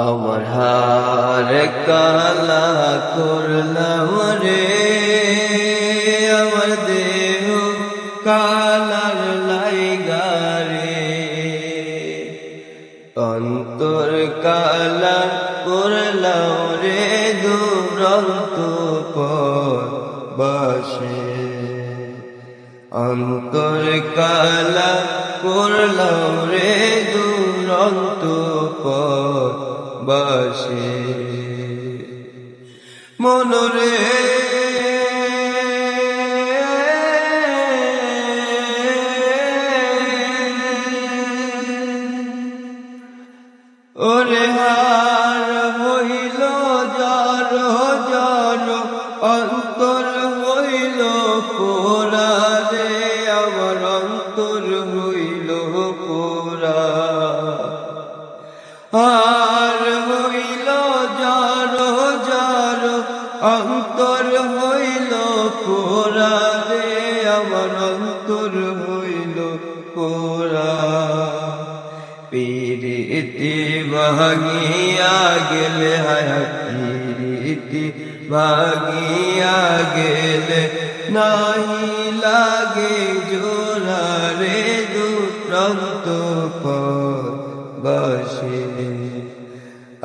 আমার হার কালা করলাম রে, আমার দেহ কালার লাইগা রে, অন্তর কালা করলাম রে, দুরন্ত পরবাসে। অন্তর কালা করলাম রে, দুরন্ত পরবাসে। মনরে ওরে হার হইল জর জর, অন্তর হইল পোড়া রে, আমার অন্তর হইল পোড়া। আর হইল জর জর, অন্তর হইল পোড়া রে, আমার অন্তর হইল পোড়া। পীরিতি ভাঙিয়া গেলে, হায় পীরিতি ভাঙিয়া গেলে, নাহি লাগে জোড়া রে, দুরন্ত পরবাসে।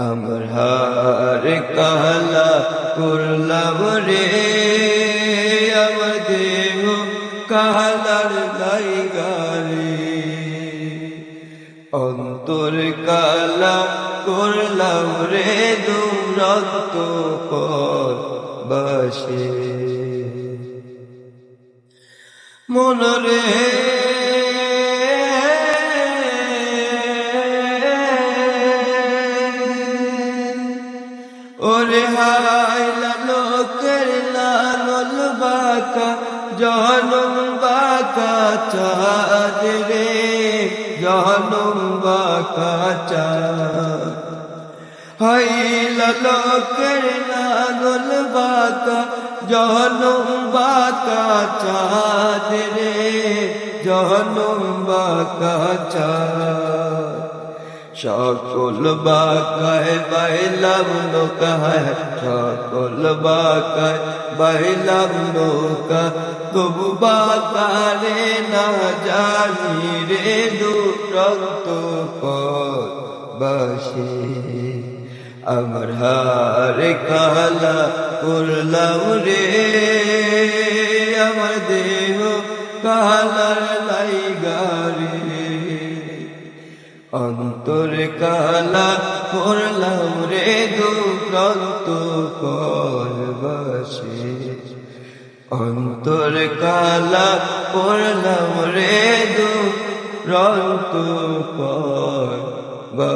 আমার হার কালা করলাম রে, আমার দেহ কালার লাইগা রে, অন্তর কালা করলাম রে, দুরন্ত পরবাসে। মনরে ওরে হায় লোকের লালন বাঁকা, জনম বাঁকা চাঁদ রে, জনম বাঁকা চাঁদ। হাইলা লোকের লালন বাঁকা, জনম বাঁকা চাঁদ রে, জনম বাঁকা চাঁদ। সকল বাঁকায় বাইলাম নৌকা, সকল বাঁকায় বাইলাম নৌকা, তবু বাঁকা রে না জানি রে, দুরন্ত পরবাসে। আমার হার কালা করলাম রে, আমার দেহ কালার লাইগা রে, অন্তর কালা করলাম রে, দুরন্ত পরবাসে। অন্তর কালা করলাম রে, দুরন্ত পরবাসে।